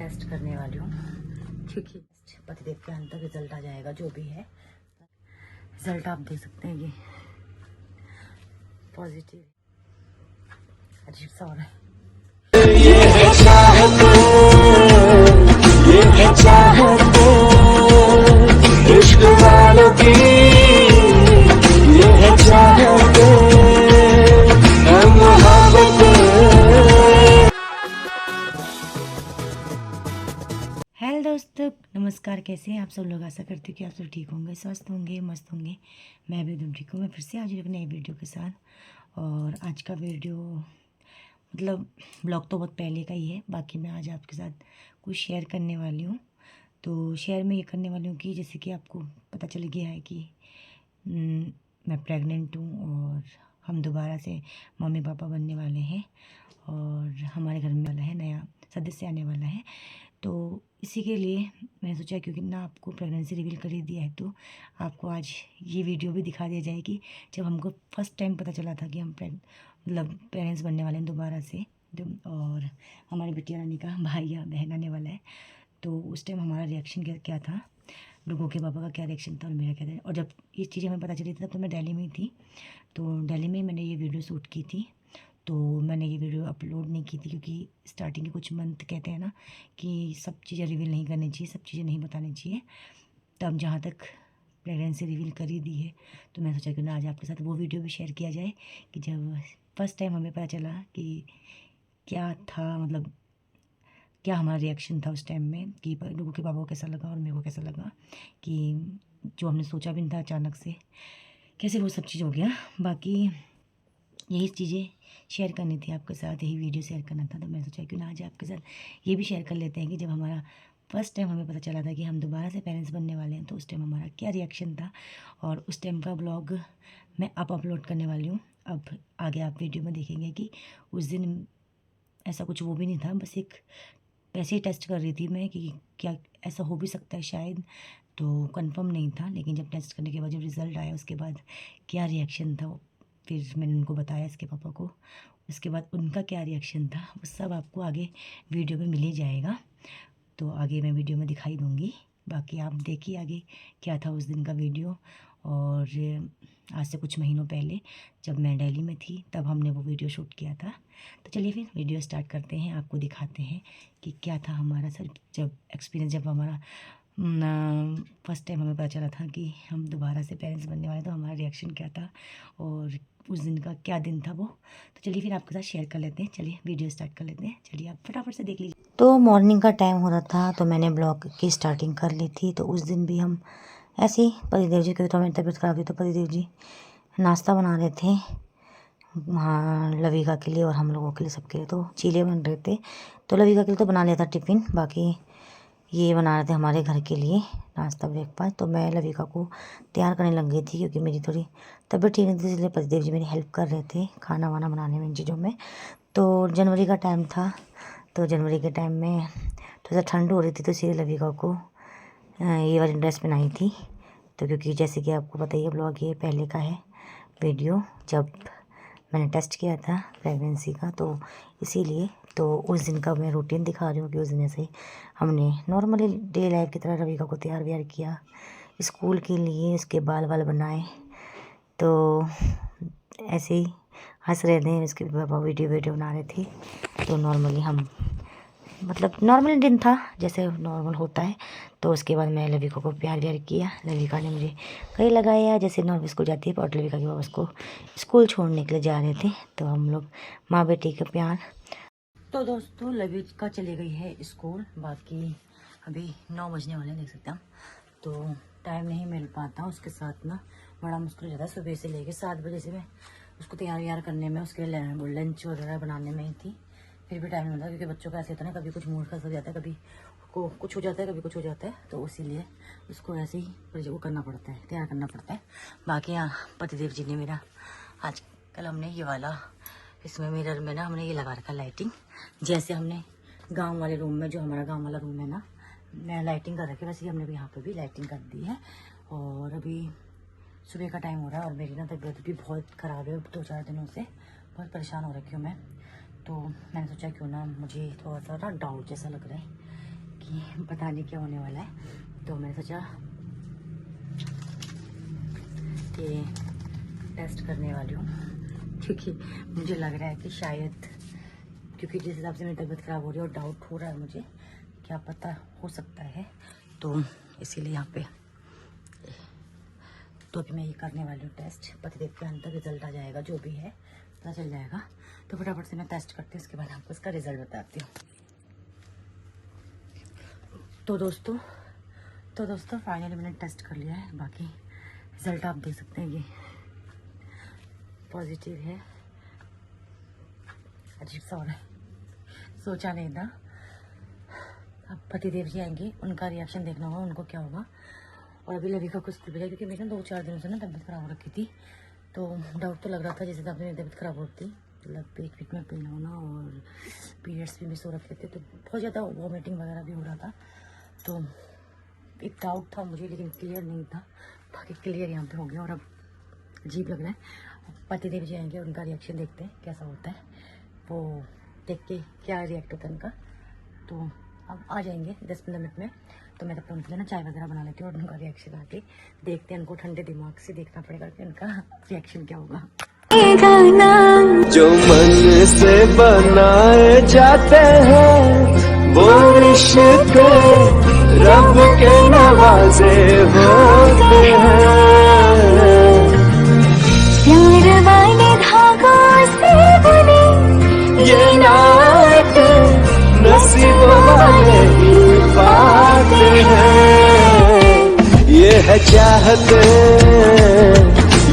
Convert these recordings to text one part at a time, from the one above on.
Test करने वाली हूँ, क्योंकि पतिदेव के अंत तक रिजल्ट आ जाएगा जो भी है। रिजल्ट आप देख सकते हैं, ये पॉजिटिव अजीब सा हो रहा है। हेलो दोस्तों, नमस्कार। कैसे हैं आप सब लोग? आशा करती हूँ कि आप सब ठीक होंगे, स्वस्थ होंगे, मस्त होंगे। मैं भी एकदम ठीक हूँ। मैं फिर से आज एक नई वीडियो के साथ। और आज का वीडियो मतलब ब्लॉग तो बहुत पहले का ही है। बाकी मैं आज आपके साथ कुछ शेयर करने वाली हूँ। तो शेयर मैं ये करने वाली हूँ कि जैसे कि आपको पता चल गया है कि मैं प्रेग्नेंट हूँ और हम दोबारा से मम्मी पापा बनने वाले हैं और हमारे घर में वाला है, नया सदस्य आने वाला है। तो इसी के लिए मैंने सोचा, क्योंकि ना आपको प्रेगनेंसी रिवील कर ही दिया है, तो आपको आज ये वीडियो भी दिखा दिया जाएगी जब हमको फर्स्ट टाइम पता चला था कि हम मतलब पेरेंट्स बनने वाले हैं दोबारा से। और हमारी बिटिया रानी का भाई या बहन आने वाला है। तो उस टाइम हमारा रिएक्शन क्या था, लोगों के पापा का क्या रिएक्शन था और मेरा क्या था। और जब ये चीज़ें हमें पता चली थी तब तो मैं दिल्ली में ही थी। तो दिल्ली में मैंने ये वीडियो शूट की थी। तो मैंने ये वीडियो अपलोड नहीं की थी क्योंकि स्टार्टिंग के कुछ मंथ कहते हैं ना कि सब चीज़ें रिवील नहीं करनी चाहिए, सब चीज़ें नहीं बतानी चाहिए। तब जहाँ तक प्रेगनेंसी रिवील कर ही दी है, तो मैं सोचा कि ना आज आपके साथ वो वीडियो भी शेयर किया जाए कि जब फर्स्ट टाइम हमें पता चला कि क्या था, मतलब क्या हमारा रिएक्शन था उस टाइम में, कि लोगों के पापा को कैसा लगा और मेरे को कैसा लगा, कि जो हमने सोचा भी नहीं था अचानक से कैसे वो सब चीज़ हो गया। बाकी यही चीज़ें शेयर करनी थी आपके साथ, यही वीडियो शेयर करना था। तो मैं सोचा कि ना आज आपके साथ ये भी शेयर कर लेते हैं कि जब हमारा फर्स्ट टाइम हमें पता चला था कि हम दोबारा से पेरेंट्स बनने वाले हैं, तो उस टाइम हमारा क्या रिएक्शन था। और उस टाइम का ब्लॉग मैं अब अपलोड करने वाली हूँ। अब आगे आप वीडियो में देखेंगे कि उस दिन ऐसा कुछ वो भी नहीं था, बस एक वैसे ही टेस्ट कर रही थी मैं कि क्या ऐसा हो भी सकता है शायद। तो कंफर्म नहीं था, लेकिन जब टेस्ट करने के बाद जब रिज़ल्ट आया उसके बाद क्या रिएक्शन था, फिर मैंने उनको बताया, इसके पापा को। उसके बाद उनका क्या रिएक्शन था वो सब आपको आगे वीडियो में मिल ही जाएगा। तो आगे मैं वीडियो में दिखाई दूँगी। बाकी आप देखिए आगे क्या था उस दिन का वीडियो। और आज से कुछ महीनों पहले जब मैं दिल्ली में थी तब हमने वो वीडियो शूट किया था। तो चलिए फिर वीडियो स्टार्ट करते हैं, आपको दिखाते हैं कि क्या था हमारा सर जब एक्सपीरियंस, जब हमारा फर्स्ट टाइम हमें पता चला था कि हम दोबारा से पेरेंट्स बनने वाले, तो हमारा रिएक्शन क्या था और उस दिन का क्या दिन था वो। तो चलिए फिर आपके साथ शेयर कर लेते हैं। चलिए वीडियो स्टार्ट कर लेते हैं। चलिए आप फटाफट से देख लीजिए। तो मॉर्निंग का टाइम हो रहा था, तो मैंने ब्लॉग की स्टार्टिंग कर ली थी। तो उस दिन भी हम ऐसे ही पतिदेव जी की, तो हमारी तबीयत ख़राब थी, तो पतिदेव जी नाश्ता बना रहे थे हाँ लविका के लिए और हम लोगों के लिए, सबके लिए। तो चीले बन रहे थे, तो लविका के लिए तो बना लिया था टिफ़िन, बाकी ये बना रहे थे हमारे घर के लिए नाश्ता, ब्रेकफास्ट। तो मैं लविका को तैयार करने लग गई थी क्योंकि मेरी थोड़ी तबीयत ठीक नहीं थी, इसलिए पतिदेव जी मेरी हेल्प कर रहे थे खाना वाना बनाने में, इन चीज़ों में। तो जनवरी का टाइम था, तो जनवरी के टाइम में थोड़ा सा ठंड हो रही थी, तो इसलिए लविका को ये वाली ड्रेस पहनाई थी। तो क्योंकि जैसे कि आपको पता ही है, ब्लॉग ये पहले का है वीडियो जब मैंने टेस्ट किया था प्रेगनेंसी का, तो इसीलिए। तो उस दिन का मैं रूटीन दिखा रही हूँ कि उस दिन ऐसे हमने नॉर्मली डे लाइफ की तरह रविका को तैयार व्यार किया स्कूल के लिए, उसके बाल वाल बनाए। तो ऐसे ही हंस रहे थे, उसके पापा वीडियो बना रहे थे। तो नॉर्मली हम मतलब नॉर्मल दिन था जैसे नॉर्मल होता है। तो उसके बाद मैं लविका को प्यार व्यार किया। लविका ने मुझे कहीं लगाया, जैसे नॉर्मल स्कूल जाती है, और लविका के पापा उसको स्कूल छोड़ने के लिए जा रहे थे। तो हम लोग माँ बेटी का प्यार। तो दोस्तों लविका चली गई है स्कूल, बाकी अभी 9 बजने वाले हैं, देख सकते हैं। तो टाइम नहीं मिल पाता उसके साथ ना, बड़ा मुश्किल हो जाता है। सुबह से लेके 7 बजे से मैं उसको तैयार व्यार करने में, उसके लंच वगैरह बनाने में ही थी। फिर भी टाइम नहीं मिलता क्योंकि बच्चों का ऐसे होता है ना, कभी कुछ मूड खराब हो जाता है, कभी को कुछ हो जाता है, कभी कुछ हो जाता है। तो इसीलिए उसको ऐसे ही वो करना पड़ता है, तैयार करना पड़ता है। बाकी यहाँ पतिदेव जी ने मेरा आज कल हमने ये वाला, इसमें मिरर में ना हमने ये लगा रखा लाइटिंग, जैसे हमने गांव वाले रूम में, जो हमारा गांव वाला रूम है ना, मैं लाइटिंग कर रखी है, वैसे ही हमने भी यहाँ पे भी लाइटिंग कर दी है। और अभी सुबह का टाइम हो रहा है और मेरी ना तबीयत भी बहुत ख़राब है, 2-4 दिनों से बहुत परेशान हो रखी हूँ मैं। तो मैंने सोचा क्यों ना, मुझे थोड़ा सा ना डाउट जैसा लग रहा है कि पता नहीं क्या होने वाला है। तो मैंने सोचा कि टेस्ट करने वाली हूँ, क्योंकि मुझे लग रहा है कि शायद, क्योंकि जिस हिसाब से मेरी तबीयत ख़राब हो रही है और डाउट हो रहा है मुझे, क्या पता हो सकता है, तो इसीलिए यहाँ पे तो अभी मैं ये करने वाली हूँ टेस्ट। पतिदेव के अंदर रिजल्ट आ जाएगा, जो भी है पता चल जाएगा। तो फटाफट से मैं टेस्ट करती हूँ, उसके बाद आपको इसका रिजल्ट बताती हूँ। तो दोस्तों फाइनली मैंने टेस्ट कर लिया है। बाकी रिजल्ट आप देख सकते हैं, ये पॉजिटिव है। अजीब सा हो रहा है, सोचा नहीं था। अब पतिदेव जी आएंगे, उनका रिएक्शन देखना होगा, उनको क्या होगा। और अभी लवी का कुछ स्कूल भेजा, क्योंकि मेरी ना 2-4 दिनों से ना तबीयत ख़राब हो रखी थी। तो डाउट तो लग रहा था, जैसे मेरी तबीयत ख़राब होती, मतलब पेट में पेन होना और पीरियड्स भी मिस हो रखे थे, तो बहुत ज़्यादा वॉमिटिंग वगैरह भी हो रहा था। तो एक डाउट था मुझे, लेकिन क्लियर नहीं था। बाकी क्लियर यहाँ पे हो गया। और अब अजीब लग रहा है। पतिदेव जी आएंगे, उनका रिएक्शन देखते हैं कैसा होता है, वो देख के क्या रिएक्ट होता है उनका। तो अब आ जाएंगे 10-15 मिनट में। तो मैं तब तक उनके लिए ना चाय वगैरह बना लेती हूँ और उनका रिएक्शन आके देखते हैं। उनको ठंडे दिमाग से देखना पड़ेगा कि उनका रिएक्शन क्या होगा। जो मन से बनाए जाते हैं वो रिश्ते रब के नवाजे होते हैं। प्यार वाले धागों से बुने ये नाते नसीबों वाले ही पाते हैं। ये है चाहत,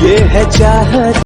ये है चाहत।